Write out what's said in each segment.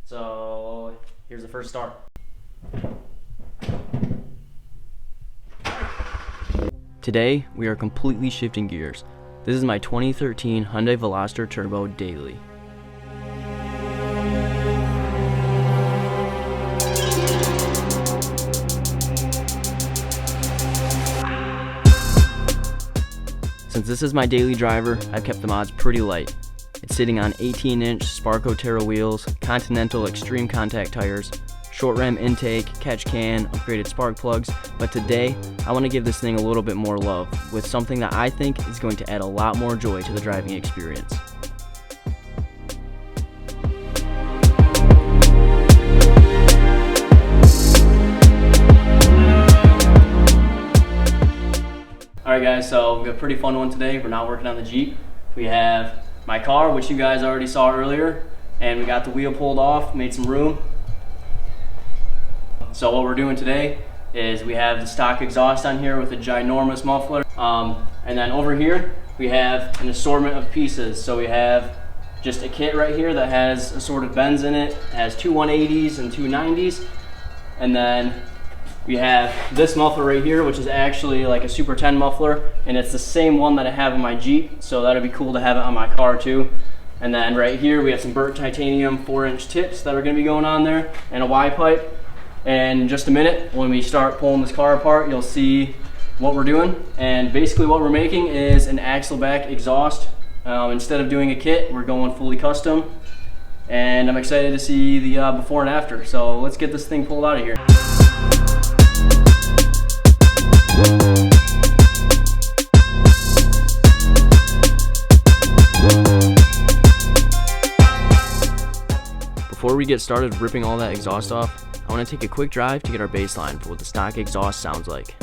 So here's the first start. Today we are completely shifting gears. This is my 2013 Hyundai Veloster Turbo daily. Since this is my daily driver, I've kept the mods pretty light. It's sitting on 18-inch Sparco Terra wheels, Continental Extreme Contact tires, short ram intake, catch can, upgraded spark plugs, but today I want to give this thing a little bit more love with something that I think is going to add a lot more joy to the driving experience. Alright guys, so we've got a pretty fun one today. We're not working on the Jeep. We have my car, which you guys already saw earlier, and we got the wheel pulled off, made some room. So what we're doing today is we have the stock exhaust on here with a ginormous muffler, and then over here we have an assortment of pieces. So we have just a kit right here that has assorted bends in it. It has two 180s and two 90s, and then we have this muffler right here, which is actually like a Super 10 muffler, and it's the same one that I have in my Jeep, so that'd be cool to have it on my car too. And then right here we have some burnt titanium 4-inch tips that are going to be going on there, and a Y pipe. And in just a minute, when we start pulling this car apart, you'll see what we're doing. And basically what we're making is an axle back exhaust. Instead of doing a kit, we're going fully custom, and I'm excited to see the before and after. So let's get this thing pulled out of here. Before we get started ripping all that exhaust off, I want to take a quick drive to get our baseline for what the stock exhaust sounds like.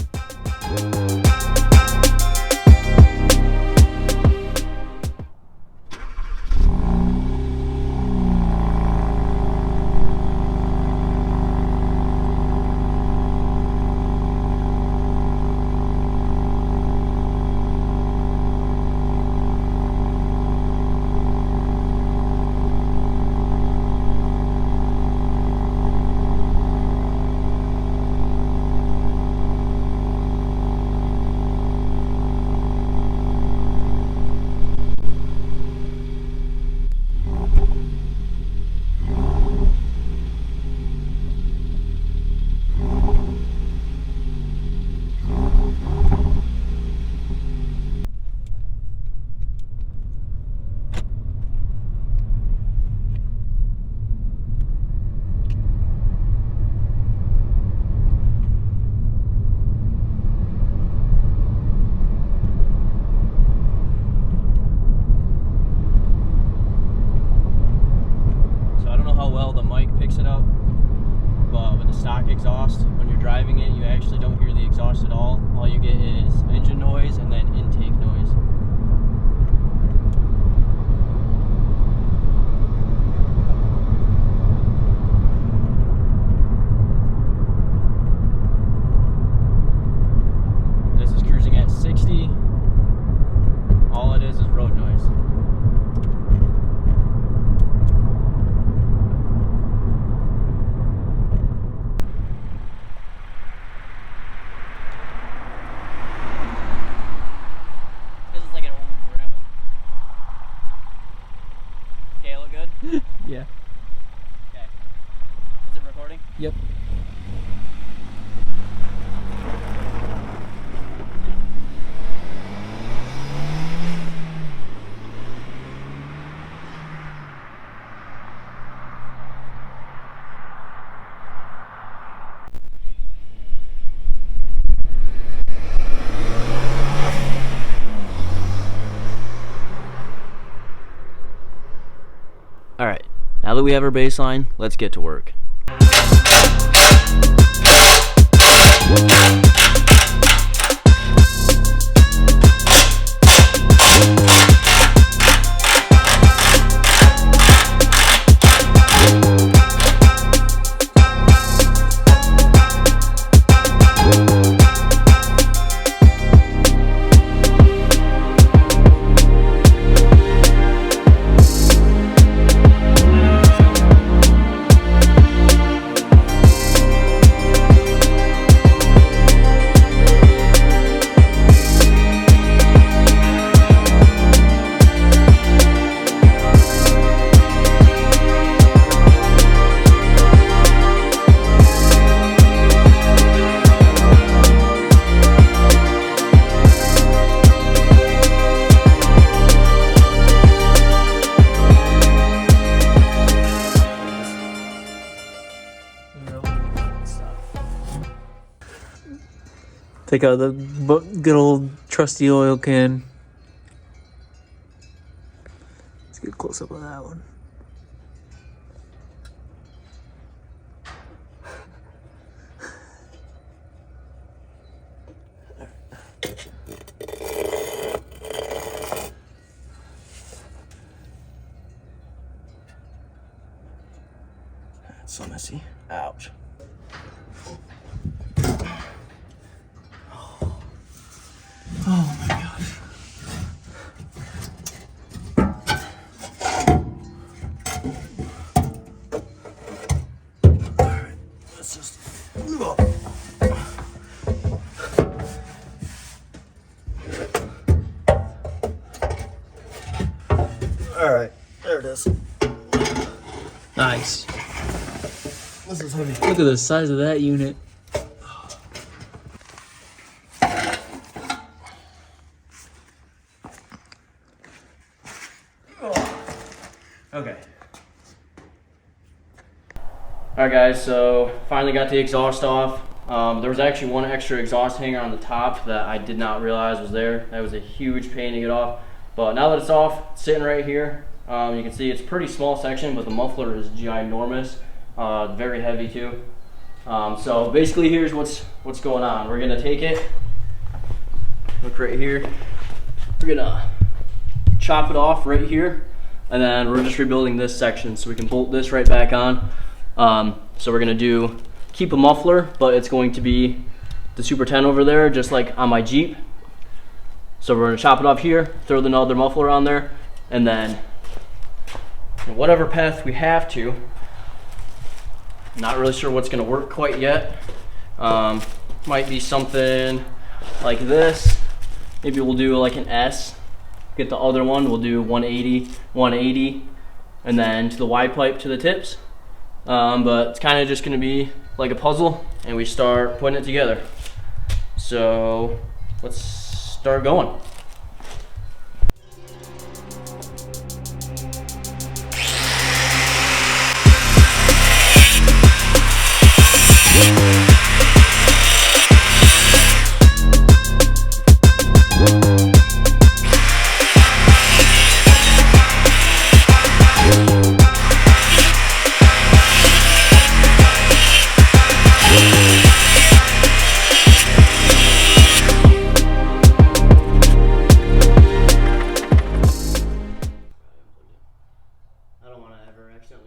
Stock exhaust, when you're driving it, you actually don't hear the exhaust at all. All you get is engine noise and then intake noise. This is cruising at 60. All it is road noise. Yeah. Okay. Is it recording? Yep. All right. Now that we have our baseline, let's get to work. Take out the good old trusty oil can. Let's get a close up of that one. That's so messy. Ouch. Oh my gosh. Alright, let's just. Alright, there it is. Nice. This is heavy. Look at the size of that unit. Okay. Alright guys, so finally got the exhaust off. There was actually one extra exhaust hanger on the top that I did not realize was there. That was a huge pain to get off. But now that it's off, it's sitting right here. You can see it's a pretty small section, but the muffler is ginormous. Very heavy too. So basically here's what's going on. We're gonna take it, look right here. We're gonna chop it off right here. And then we're just rebuilding this section so we can bolt this right back on. So we're gonna keep a muffler, but it's going to be the Super 10 over there, just like on my Jeep. So we're gonna chop it off here, throw the other muffler on there, and then whatever path we have to. Not really sure what's gonna work quite yet. Might be something like this. Maybe we'll do like an S. Get the other one, we'll do 180, 180, and then to the Y pipe to the tips. But it's kind of just gonna be like a puzzle, and we start putting it together. So let's start going.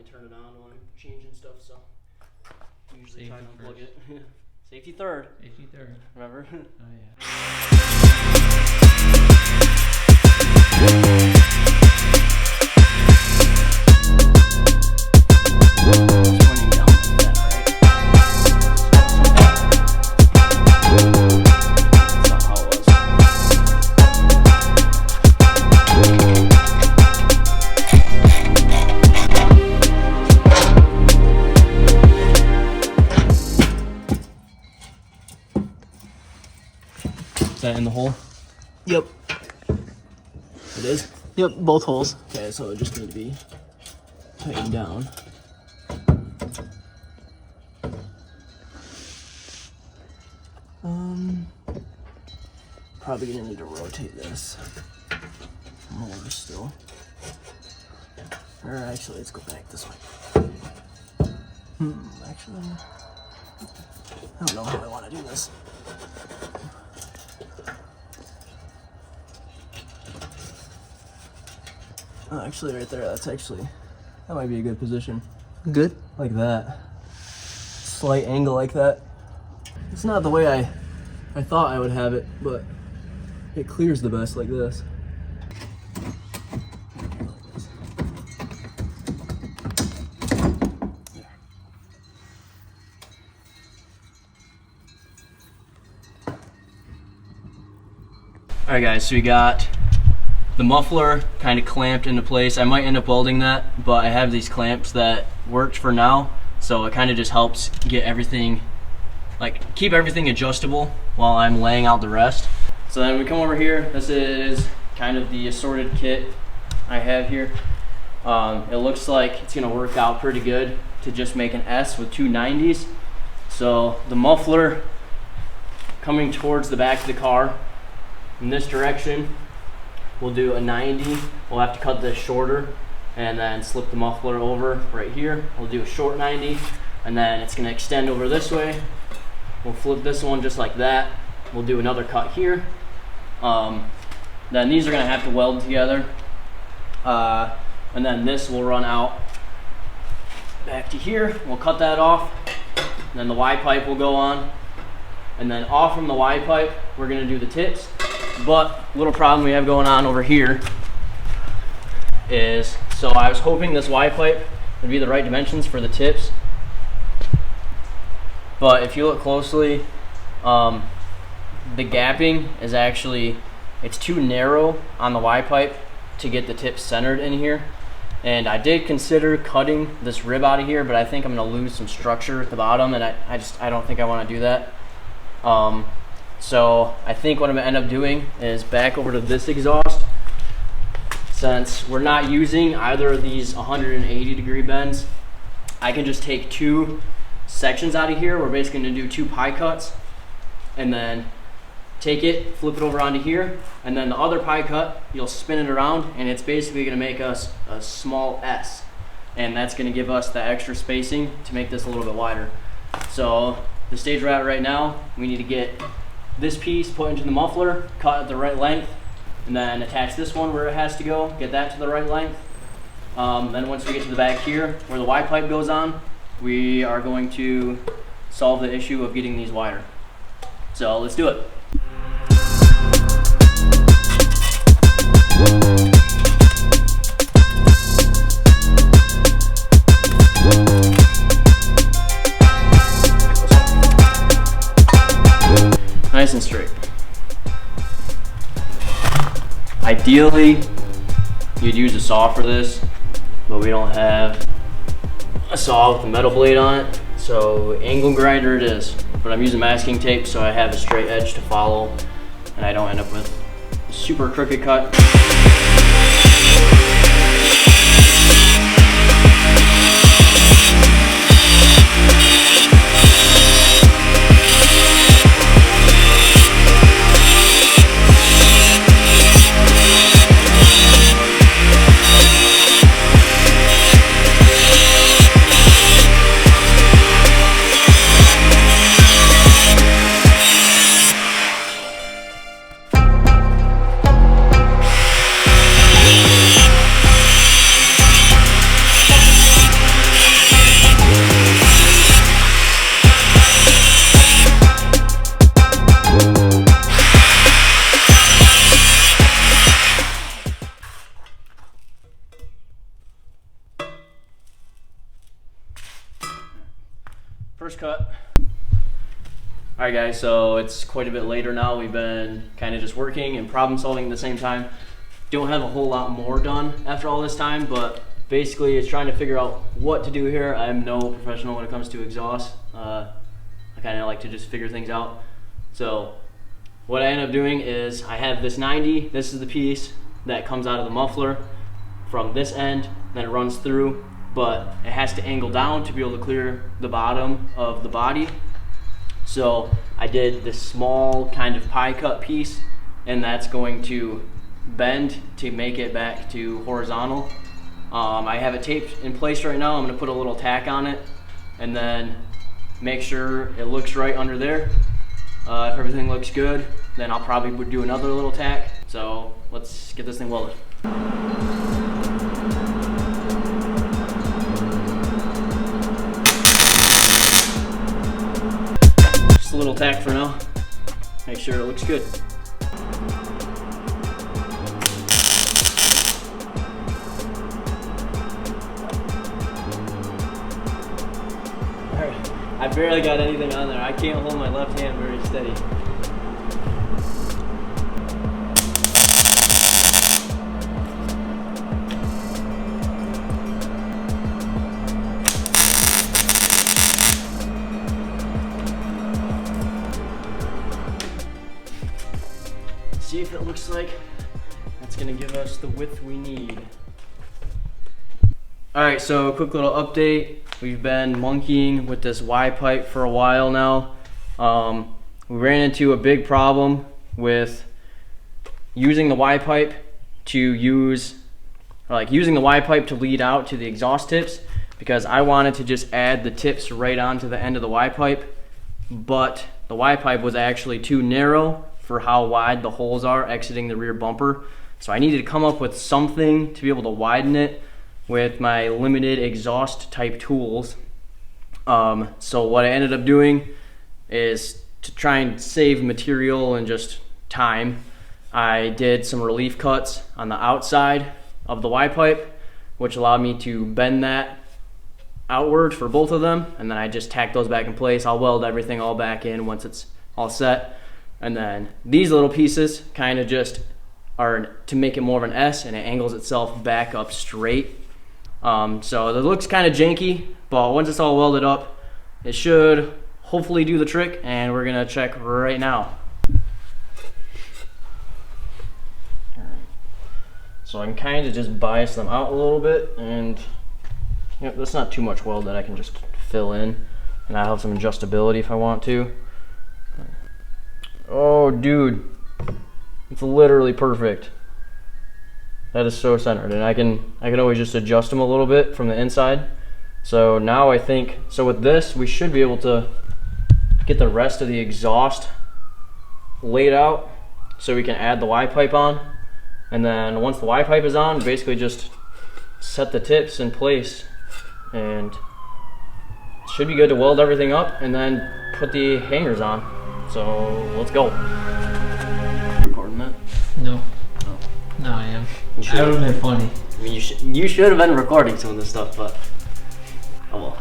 Turn it on when I'm changing stuff, so usually try to unplug it. Safety third. Safety third. Remember? Oh yeah. Is that in the hole? Yep. It is? Yep, both holes. Okay, so it just need to be tightened down. Probably gonna need to rotate this more still. Or actually, let's go back this way. Actually, I don't know how I want to do this. Oh, actually right there, that might be a good position. Good. Like that. Slight angle like that. It's not the way I thought I would have it, but it clears the best like this. Alright guys, so we got the muffler kind of clamped into place. I might end up welding that, but I have these clamps that worked for now, so it kind of just helps get everything, like keep everything adjustable while I'm laying out the rest. So then we come over here. This is kind of the assorted kit I have here. It looks like it's gonna work out pretty good to just make an S with two 90s. So the muffler coming towards the back of the car in this direction, we'll do a 90. We'll have to cut this shorter and then slip the muffler over right here. We'll do a short 90, and then it's gonna extend over this way. We'll flip this one just like that. We'll do another cut here. Then these are gonna have to weld together. And then this will run out back to here. We'll cut that off. And then the Y pipe will go on. And then off from the Y pipe, we're gonna do the tips. But little problem we have going on over here is, so I was hoping this Y pipe would be the right dimensions for the tips. But if you look closely, the gapping is actually, it's too narrow on the Y pipe to get the tips centered in here. And I did consider cutting this rib out of here, but I think I'm gonna lose some structure at the bottom, and I don't think I wanna do that. So I think what I'm gonna end up doing is back over to this exhaust. Since we're not using either of these 180-degree bends, I can just take two sections out of here. We're basically gonna do two pie cuts, and then take it, flip it over onto here, and then the other pie cut, you'll spin it around, and it's basically gonna make us a small S. And that's gonna give us the extra spacing to make this a little bit wider. So the stage we're at right now, we need to get this piece put into the muffler, cut at the right length, and then attach this one where it has to go, get that to the right length. Then once we get to the back here, where the Y pipe goes on, we are going to solve the issue of getting these wider. So let's do it. Nice and straight. Ideally, you'd use a saw for this, but we don't have a saw with a metal blade on it, so angle grinder it is. But I'm using masking tape so I have a straight edge to follow and I don't end up with a super crooked cut. First cut. All right guys, so it's quite a bit later now. We've been kind of just working and problem solving at the same time. Don't have a whole lot more done after all this time, but basically it's trying to figure out what to do here. I'm no professional when it comes to exhaust. I kind of like to just figure things out. So what I end up doing is I have this 90. This is the piece that comes out of the muffler from this end, then it runs through, but it has to angle down to be able to clear the bottom of the body. So I did this small kind of pie cut piece, and that's going to bend to make it back to horizontal. I have it taped in place right now. I'm gonna put a little tack on it and then make sure it looks right under there. If everything looks good, then I'll probably do another little tack. So let's get this thing welded. Just a little tack for now. Make sure it looks good. Alright, I barely got anything on there. I can't hold my left hand very steady. See if it looks like that's gonna give us the width we need. All right, so a quick little update. We've been monkeying with this Y pipe for a while now. we ran into a big problem with using the Y pipe to using the Y pipe to lead out to the exhaust tips, because I wanted to just add the tips right onto the end of the Y pipe, but the Y pipe was actually too narrow for how wide the holes are exiting the rear bumper. So I needed to come up with something to be able to widen it with my limited exhaust type tools. So what I ended up doing is, to try and save material and just time, I did some relief cuts on the outside of the Y pipe, which allowed me to bend that outward for both of them, and then I just tack those back in place. I'll weld everything all back in once it's all set, and then these little pieces kind of just are to make it more of an S, and it angles itself back up straight. So it looks kind of janky, but once it's all welded up, it should hopefully do the trick, and we're gonna check right now. So I can kind of just bias them out a little bit, and that's not too much weld that I can just fill in, and I have some adjustability if I want to. Oh dude, it's literally perfect. That is so centered, and I can always just adjust them a little bit from the inside. So now I think, so with this we should be able to get the rest of the exhaust laid out so we can add the Y pipe on, and then once the Y pipe is on, basically just set the tips in place, and it should be good to weld everything up and then put the hangers on. So let's go. Recording that? No. Oh. No, I am. That would have been funny. I mean, you should have been recording some of this stuff, but oh well.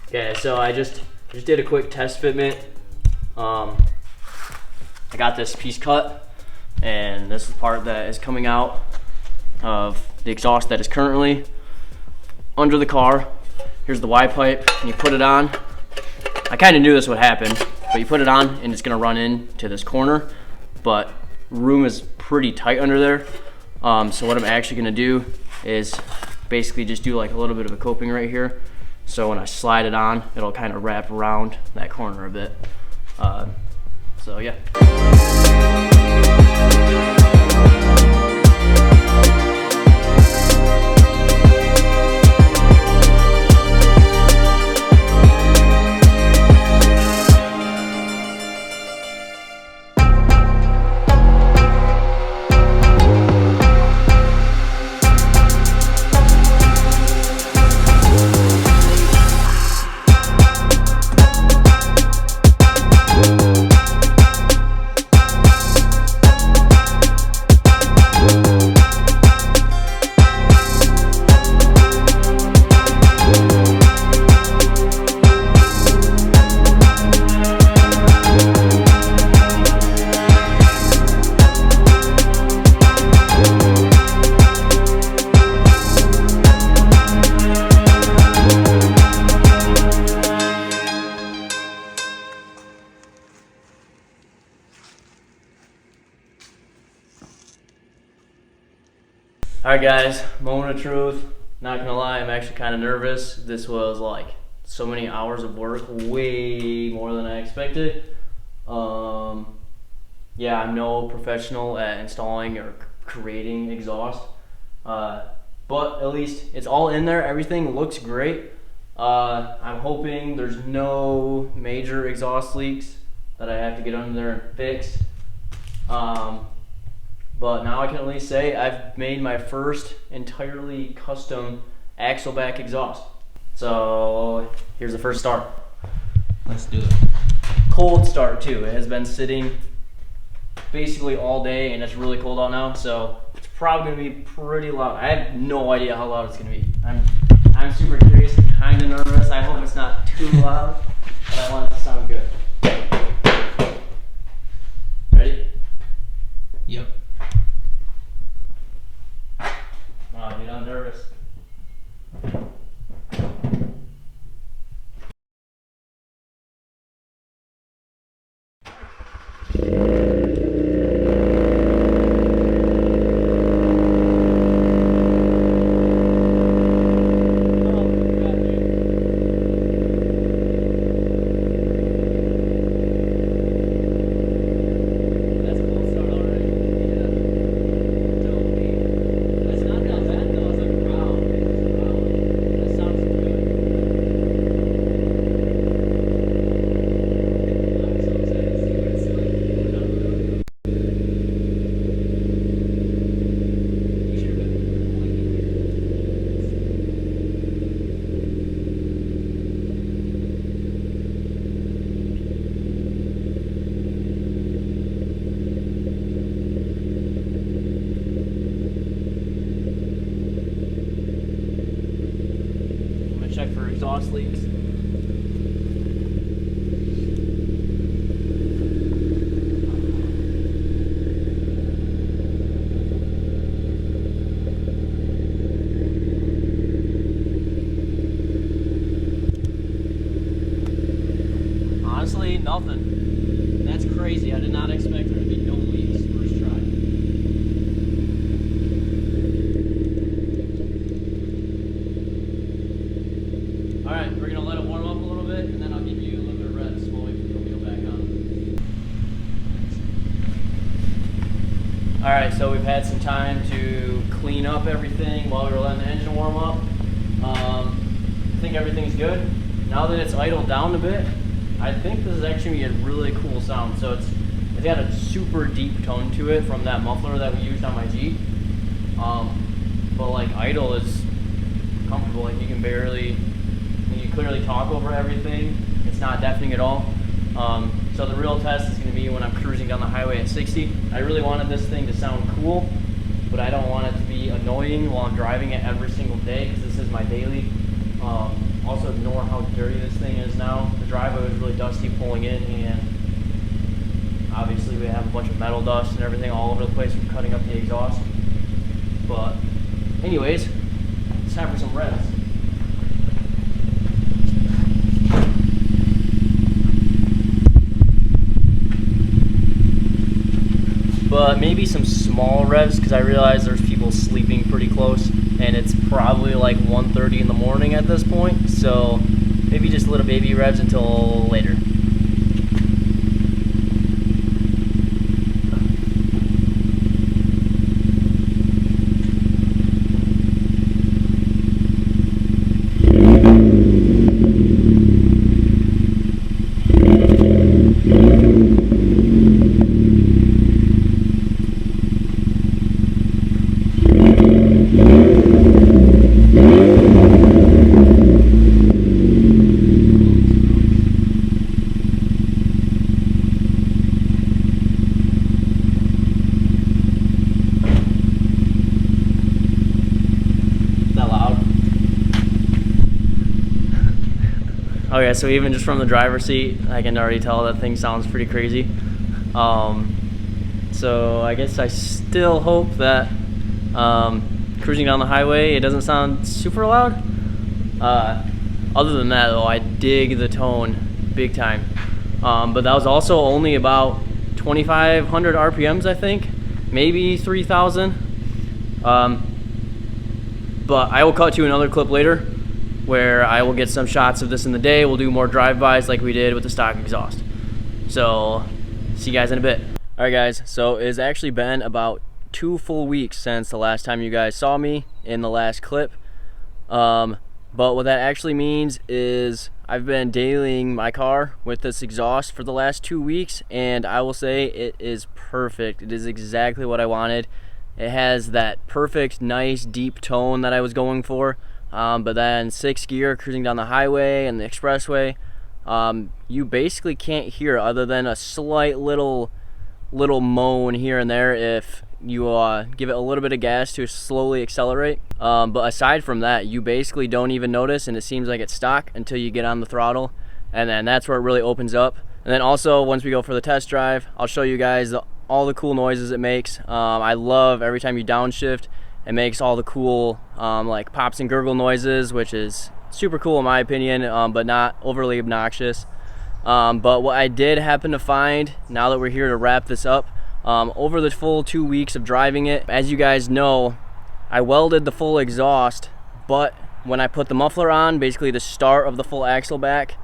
Okay, so I just did a quick test fitment. I got this piece cut, and this is the part that is coming out of the exhaust that is currently under the car. Here's the Y pipe, and you put it on. I kind of knew this would happen, but you put it on and it's gonna run into this corner, but room is pretty tight under there. So what I'm actually gonna do is basically just do like a little bit of a coping right here. So when I slide it on, it'll kind of wrap around that corner a bit. So yeah. Alright guys, moment of truth. Not gonna lie, I'm actually kind of nervous. This was like so many hours of work, way more than I expected. Yeah, I'm no professional at installing or creating exhaust, but at least it's all in there. Everything looks great. I'm hoping there's no major exhaust leaks that I have to get under there and fix. But now I can at least say I've made my first entirely custom axle back exhaust. So here's the first start. Let's do it. Cold start too. It has been sitting basically all day, and it's really cold out now, so it's probably gonna be pretty loud. I have no idea how loud it's gonna be. I'm super curious, kind of nervous. I hope it's not too loud, but I want it to sound good. Ready? Yep. Oh, dude, I'm nervous. exhaust leaks. Honestly, nothing. That's crazy. I did not expect there to be no leaks first try. Alright, we're gonna let it warm up a little bit and then I'll give you a little bit of rest while we put the wheel back on. Alright, so we've had some time to clean up everything while we were letting the engine warm up. I think everything's good. Now that it's idled down a bit, I think this is actually a really cool sound. So it's got a super deep tone to it from that muffler that we used on my Jeep. But like idle is comfortable. Like you can clearly talk over everything. It's not deafening at all. So the real test is going to be when I'm cruising down the highway at 60. I really wanted this thing to sound cool, but I don't want it to be annoying while I'm driving it every single day because this is my daily. Also ignore how dirty this thing is now. The driveway was really dusty pulling in, and obviously we have a bunch of metal dust and everything all over the place from cutting up the exhaust. But anyways, it's time for some revs. But maybe some small revs because I realize there's people sleeping pretty close and it's probably like 1:30 in the morning at this point, so maybe just little baby revs until later. Okay, so even just from the driver's seat, I can already tell that thing sounds pretty crazy. So I guess I still hope that cruising down the highway, it doesn't sound super loud. Other than that, though, I dig the tone big time. But that was also only about 2,500 RPMs, I think, maybe 3,000. But I will cut to another clip later where I will get some shots of this in the day. We'll do more drive-bys like we did with the stock exhaust. So, see you guys in a bit. All right, guys, so it's actually been about 2 full weeks since the last time you guys saw me in the last clip. But what that actually means is I've been dailying my car with this exhaust for the last 2 weeks, and I will say it is perfect. It is exactly what I wanted. It has that perfect, nice, deep tone that I was going for. But then 6th gear, cruising down the highway and the expressway, you basically can't hear other than a slight little moan here and there if you give it a little bit of gas to slowly accelerate. But aside from that, you basically don't even notice, and it seems like it's stock until you get on the throttle, and then that's where it really opens up. And then also, once we go for the test drive, I'll show you guys all the cool noises it makes. I love every time you downshift. It makes all the cool like pops and gurgle noises, which is super cool in my opinion, but not overly obnoxious. But what I did happen to find, now that we're here to wrap this up, over the full 2 weeks of driving it, as you guys know, I welded the full exhaust, but when I put the muffler on, basically the start of the full axle back,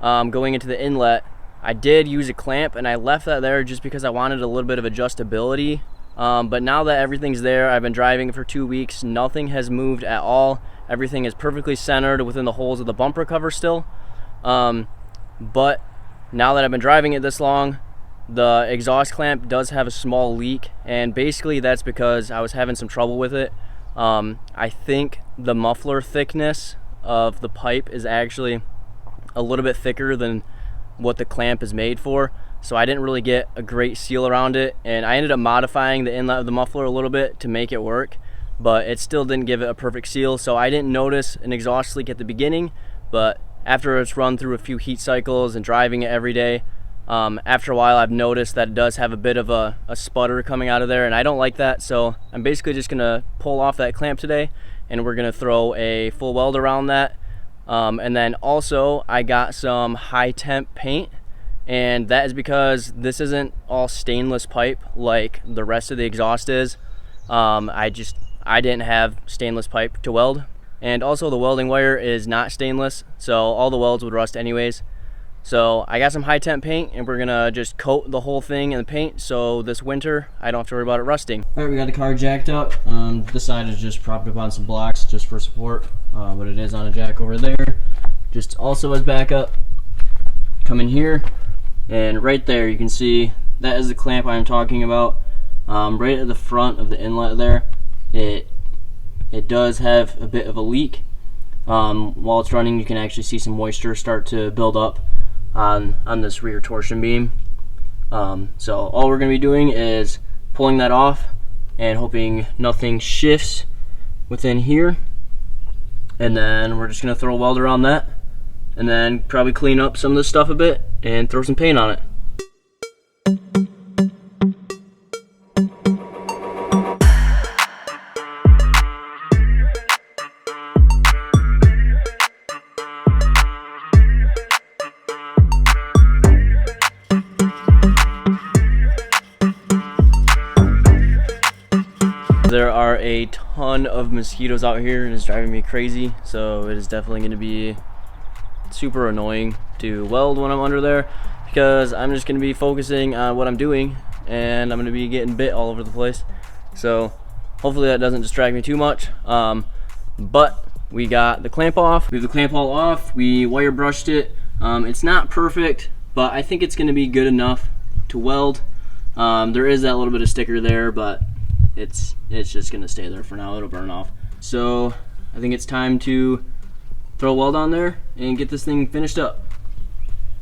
going into the inlet, I did use a clamp, and I left that there just because I wanted a little bit of adjustability. But now that everything's there, I've been driving it for 2 weeks, nothing has moved at all. Everything is perfectly centered within the holes of the bumper cover still. But now that I've been driving it this long, the exhaust clamp does have a small leak, and basically that's because I was having some trouble with it. I think the muffler thickness of the pipe is actually a little bit thicker than what the clamp is made for. So I didn't really get a great seal around it, and I ended up modifying the inlet of the muffler a little bit to make it work, but it still didn't give it a perfect seal. So I didn't notice an exhaust leak at the beginning, but after it's run through a few heat cycles and driving it every day, after a while I've noticed that it does have a bit of a sputter coming out of there, and I don't like that. So I'm basically just gonna pull off that clamp today, and we're gonna throw a full weld around that. And then also I got some high temp paint, and that is because this isn't all stainless pipe like the rest of the exhaust is. I didn't have stainless pipe to weld, and also the welding wire is not stainless, so all the welds would rust anyways. So I got some high temp paint, and we're gonna just coat the whole thing in the paint, so this winter I don't have to worry about it rusting. All right, we got the car jacked up. This side is just propped up on some blocks just for support, but it is on a jack over there. Just also as backup, come in here, and right there you can see that is the clamp I'm talking about. Right at the front of the inlet there, it does have a bit of a leak. While it's running, you can actually see some moisture start to build up on this rear torsion beam. So all we're going to be doing is pulling that off and hoping nothing shifts within here, and then we're just going to throw a weld around that, and then probably clean up some of this stuff a bit and throw some paint on it. There are a ton of mosquitoes out here, and it's driving me crazy, so it is definitely going to be super annoying to weld when I'm under there, because I'm just going to be focusing on what I'm doing, and I'm going to be getting bit all over the place. So hopefully that doesn't distract me too much. But we got the clamp off. We have the clamp all off. We wire brushed it. It's not perfect, but I think it's going to be good enough to weld. There is that little bit of sticker there, but it's just gonna stay there for now. It'll burn off. So I think it's time to throw a weld on there and get this thing finished up.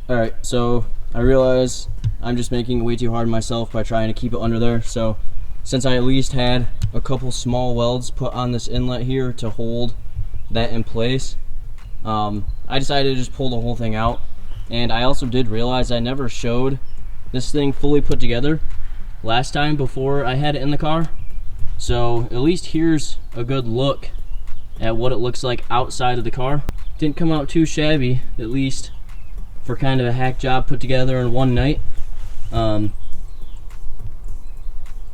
Alright, so I realize I'm just making it way too hard on myself by trying to keep it under there. So since I at least had a couple small welds put on this inlet here to hold that in place, I decided to just pull the whole thing out. And I also did realize I never showed this thing fully put together last time before I had it in the car. So at least here's a good look at what it looks like outside of the car. Didn't come out too shabby, at least for kind of a hack job put together in one night.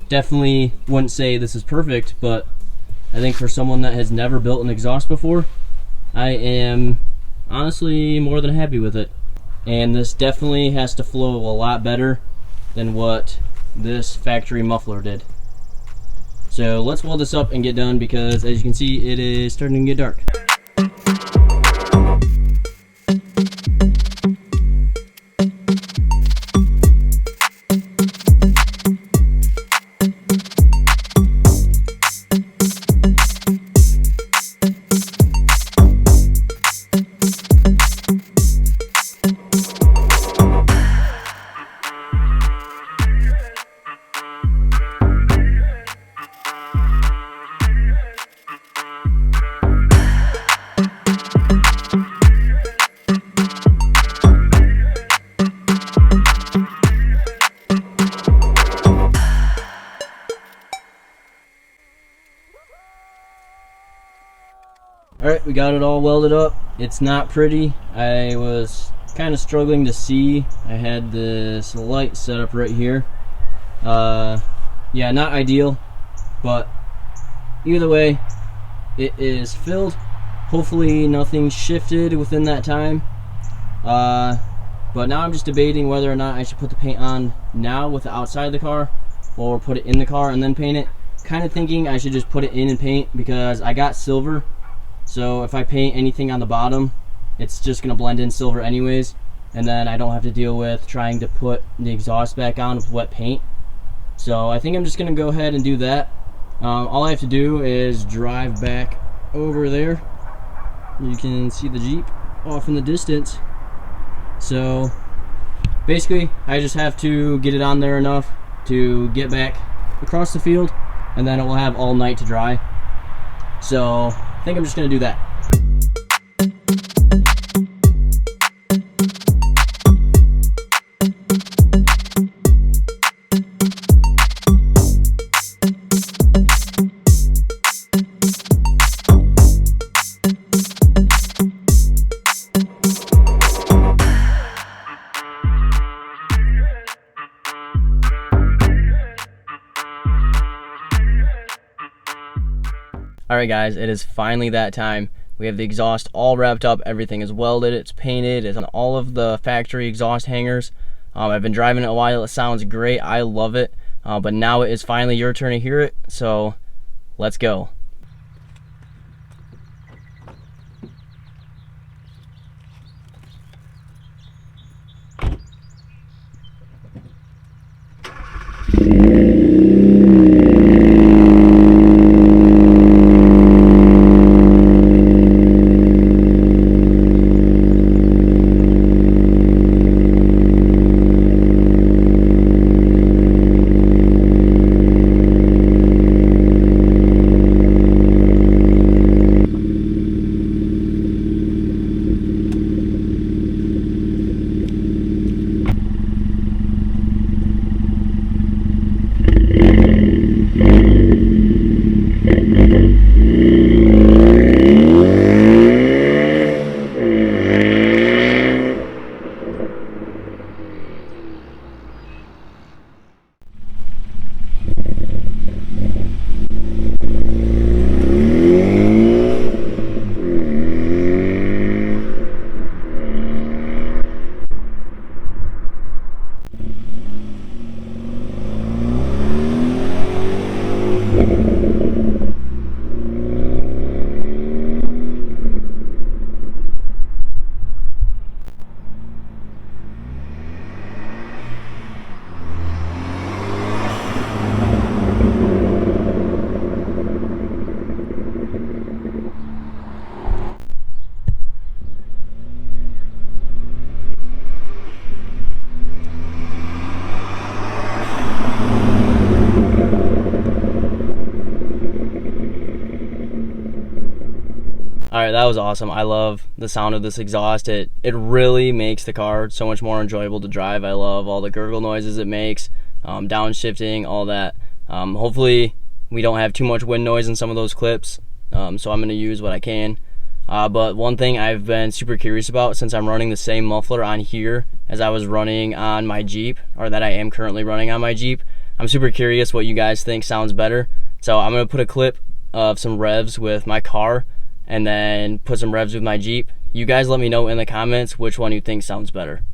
Definitely wouldn't say this is perfect, but I think for someone that has never built an exhaust before, I am honestly more than happy with it. And this definitely has to flow a lot better than what this factory muffler did. So let's weld this up and get done, because as you can see, it is starting to get dark. Alright, we got it all welded up. It's not pretty. I was kind of struggling to see. I had this light set up right here. Yeah, not ideal, but either way, it is filled. Hopefully nothing shifted within that time. But now I'm just debating whether or not I should put the paint on now with the outside of the car, or put it in the car and then paint it. Kind of thinking I should just put it in and paint, because I got silver. So if I paint anything on the bottom, it's just going to blend in silver anyways, and then I don't have to deal with trying to put the exhaust back on with wet paint. So I think I'm just going to go ahead and do that. All I have to do is drive back over there. You can see the Jeep off in the distance. So basically I just have to get it on there enough to get back across the field, and then it will have all night to dry. So I think I'm just going to do that. Alright guys, it is finally that time. We have the exhaust all wrapped up, everything is welded, it's painted, it's on all of the factory exhaust hangers. I've been driving it a while, it sounds great, I love it. But now it is finally your turn to hear it, so let's go. Alright, that was awesome. I love the sound of this exhaust. It really makes the car so much more enjoyable to drive. I love all the gurgle noises it makes, downshifting, all that. Hopefully we don't have too much wind noise in some of those clips, so I'm going to use what I can. But one thing I've been super curious about, since I'm running the same muffler on here as I was running on my Jeep, or that I am currently running on my Jeep, I'm super curious what you guys think sounds better. So I'm going to put a clip of some revs with my car and then put some revs with my Jeep. You guys let me know in the comments which one you think sounds better.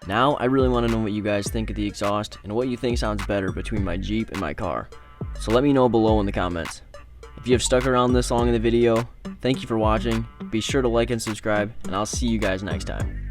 Now, I really want to know what you guys think of the exhaust and what you think sounds better between my Jeep and my car. So let me know below in the comments. If you have stuck around this long in the video, thank you for watching. Be sure to like and subscribe, and I'll see you guys next time.